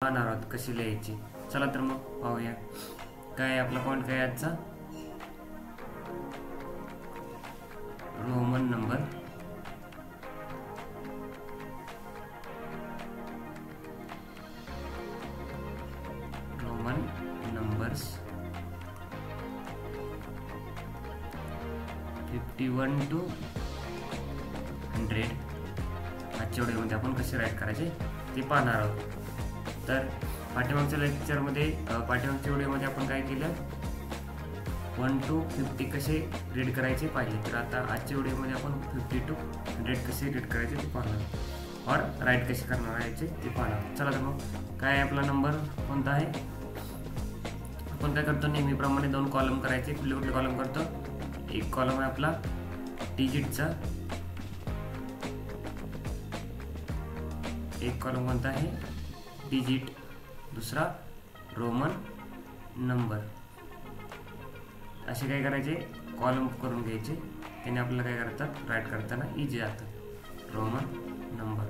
पाहणार आहोत कशी लिहायची. चला तर मग पाहूया. काय आपला पॉइंट काय आजचा, Roman number. Roman numbers 51 to 100 आजच्या व्हिडिओमध्ये आपण कसे राईट करायचे ते पाहणार आहोत. तर पाठीमागच्या लेक्चरमध्ये पाठीमागच्या व्हिडिओमध्ये आपण काय केलं, 1 to 50 कसे रीड करायचे पाहिले. तर आता आजच्या व्हिडिओमध्ये आपण 50 to 100 कसे रीड करायचे ते पाहणार और राईट कसे करणार आहे ते पाहणार. चला तर मग काय आपला नंबर कोणता आहे. आपण काय करतो, नेहमीप्रमाणे 2 कॉलम करायचे. कुठले कुठले कॉलम करतो, एक कॉलम आहे आपला डिजिटचा, एक कॉलम कोणता आहे डिजिट, दुसरा रोमन नंबर. असे काय करायचे, कॉलम करून घ्यायचे. त्याने आपल्याला काय करतात, राईट करताना इजी जातं. Roman number,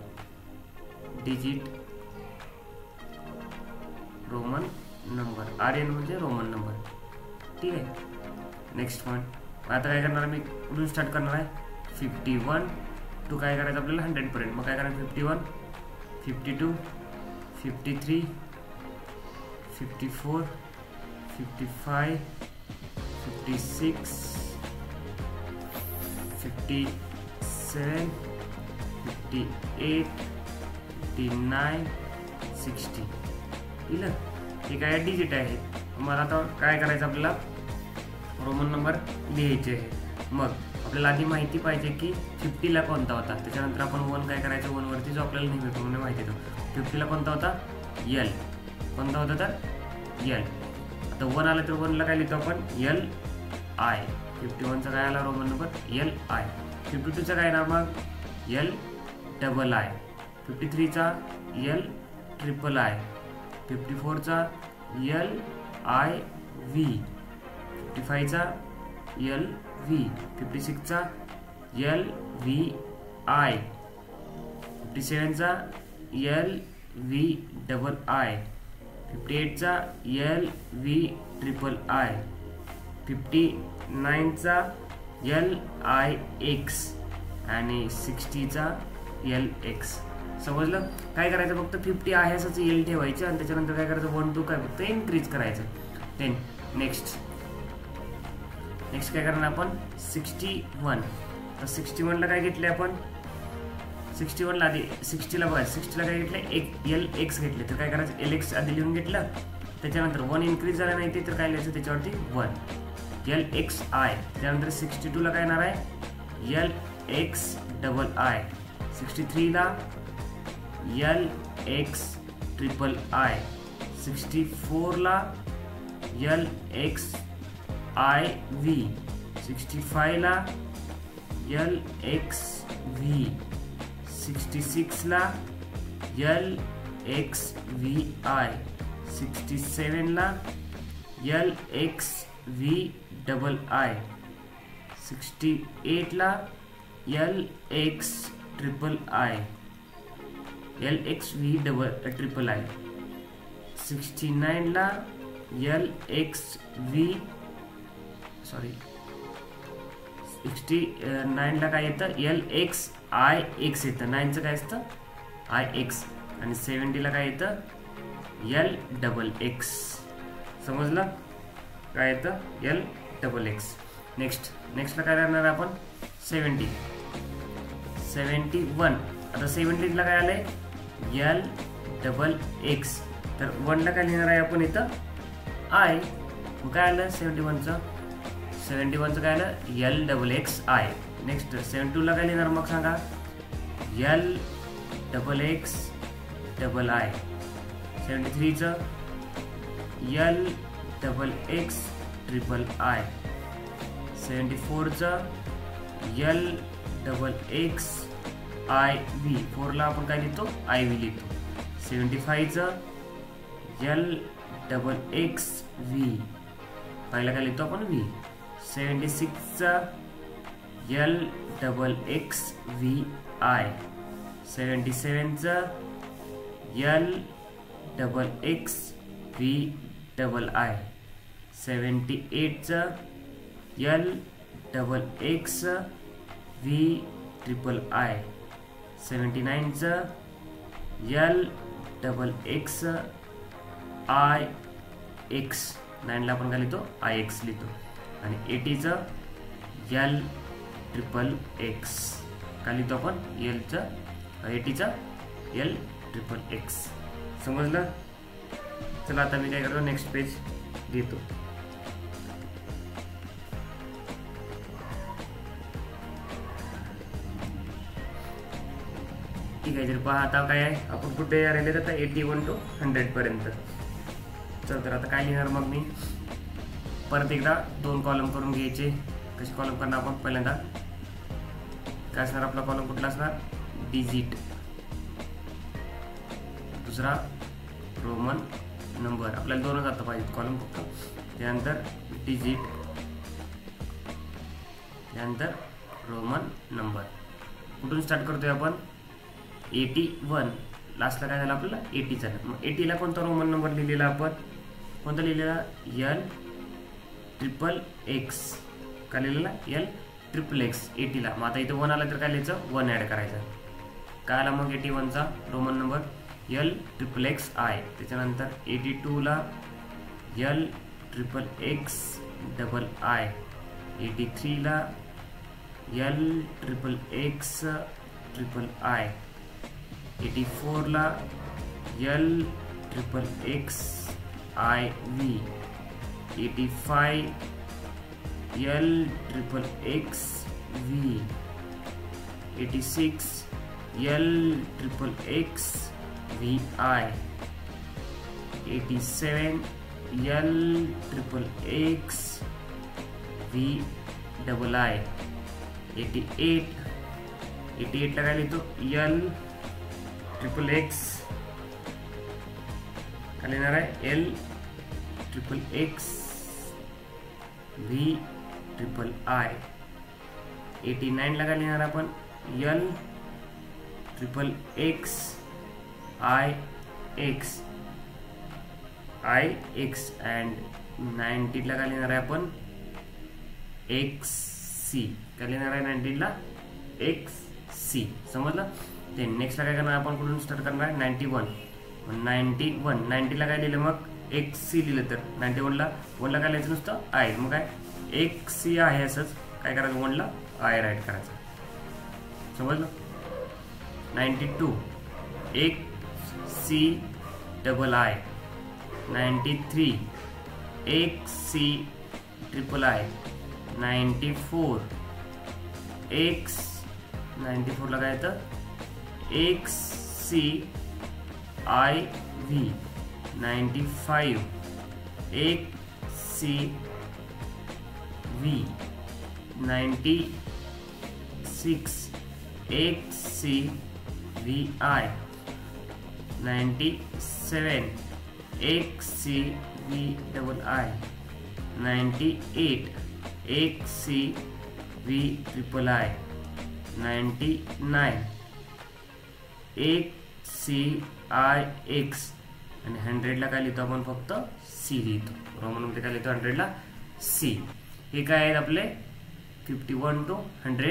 digit, Roman number, RN म्हणजे रोमन नंबर. ठीक आहे. नेक्स्ट पॉईंट आता काय करणार, मी कुठून स्टार्ट करणार आहे, 51 टू काय करायचं आपल्याला 100 पर्यंत. मग काय करायचं, 51, 52, 53, 54, 55, 56, 57, 58, 59, 60. इलं हे काय डिजिट आहे. मला आता काय करायचं, आपल्याला रोमन नंबर लिहायचे आहे. मग आपल्याला आधी माहिती पाहिजे की 50ला कोणता होता. त्याच्यानंतर आपण 1 काय करायचं, 1 वरती जो आपल्याला नेहमीप्रमाणे माहिती येतो. 50ला कोणता होता, L. कोणता होता तर L. आता 1 आलं तर 1ला काय लिहितो आपण, LI. 51चा काय आला रोमन नंबर, LI. 52चा काय ना मग LII. 53चा LIII. 54चा LIV. 55चा LV. 56चा LVI. 57चा LVII. 58चा LVIII. 59चा LIX आणि 60चा LX. समजलं. काय करायचं, फक्त 50 आहे असंच L ठेवायचं आणि त्याच्यानंतर काय करायचं, 1 2 काय फक्त इन्क्रीज करायचं. देन नेक्स्ट काय करणार आपण, 61. तर 61ला काय घेतले आपण, 61ला आधी 60ला बघा, 60ला काय घेतलं, एक LX घेतले. तर काय करायचं, LX आधी लिहून घेतलं. त्याच्यानंतर 1 इन्क्रीज झाला नाही ते तर काय लिहायचं, त्याच्यावरती 1 LXI. त्याच्यानंतर 62ला काय येणार आहे, LXII. 63ला LXIII. 64ला LXIV. 65ला LXV. 66ला LXVI. 67ला LXVII. 68ला LXVIII. 69ला69ला काय येतं, LXIX येतं. 9चं काय असतं, IX. आणि 70ला काय येतं, LXX. समजलं, काय येतं, LXX. नेक्स्टला काय करणार आपण, 71. आता 70ला काय आलंय, LXX. तर 1ला काय लिहिणार आहे आपण इथं, I. मग काय आलं 71चं काय आलं, LXXI. नेक्स्ट 72ला काय लिहिणार मग सांगा, LXXII. 73चं LXXIII. 74चं LXXIV. 4ला आपण काय लिहितो, IV लिहितो. 75चं LXXV. पहिला काय लिहितो आपण, V. 76चा LXXVI. 77चा LXXVI. Double X V double I. 78चं L double X V triple I. 79चं L double X I X. 9ला आपण काय लिहितो आय एक्स लिहितो. आणि 80चं एल ट्रिपल एक्स काय लिहितो आपण 80चं एल ट्रिपल एक्स. समजलं. चला आता मी काय करतो नेक्स्ट पेज घेतो. ठीक आहे. तर पहा आता काय आहे आपण कुठे राहिले तर 81 to 100 पर्यंत. चल तर आता काय लिहिणार मग मी परत एकदा 2 कॉलम करून घ्यायचे. कसे कॉलम करणार आपण पहिल्यांदा काय असणार आपला कॉलम कुठला असणार डिजिट. दुसरा रोमन नंबर. आपल्याला 2च आता पाहिजे कॉलम फक्त. त्यानंतर डिजिट त्यानंतर रोमन नंबर. कुठून स्टार्ट करतोय आपण 81. लास्टला काय झालं आपल्याला 80 झालं. मग 80ला कोणता रोमन नंबर लिहिलेला आपण कोणता लिहिलेला एल ट्रिपल एक्स. काय लिहिलेला एल ट्रिपल एक्स 80ला. मग आता इथं 1 आला तर काय लिहायचं 1 ॲड करायचं. काय आला मग 81चा Roman number L triple X I. त्याच्यानंतर 82ला L triple X double I. 83ला L triple X triple I. 84ला L triple X I V. 85 L triple X V. 86 L triple X V I. 87 L triple X V double I. 88ला काय लिहितो L triple X काय लिहिणार आहे L triple X V triple I. 89ला काय लिहिणार आपण L triple X I x and 90ला काय लिहिणार आहे आपण एक्स सी. काय लिहिणार आहे 90ला एक्स सी. समजलं. ते नेक्स्टला काय करणार आपण कुठून स्टार्ट करणार आहे 91. 90ला काय लिहिलं मग एक्स सी लिहिलं तर 91ला काय लिहायचं नुसतं आय. मग काय एक्स सी आहे असंच काय करायचं 1ला आय राईट करायचं. समजलं. 92 X C double I. 93 X C triple I. 94ला काय येतं X C I V. 95 X C V. 96 X C V I. 97 X C V double I. 98 X C V triple I. 99 X C I X. आणि 100ला काय लिहितो आपण फक्त C लिहितो. रोमनमध्ये काय लिहितो 100ला सी. हे काय आहेत आपले 51 to 100.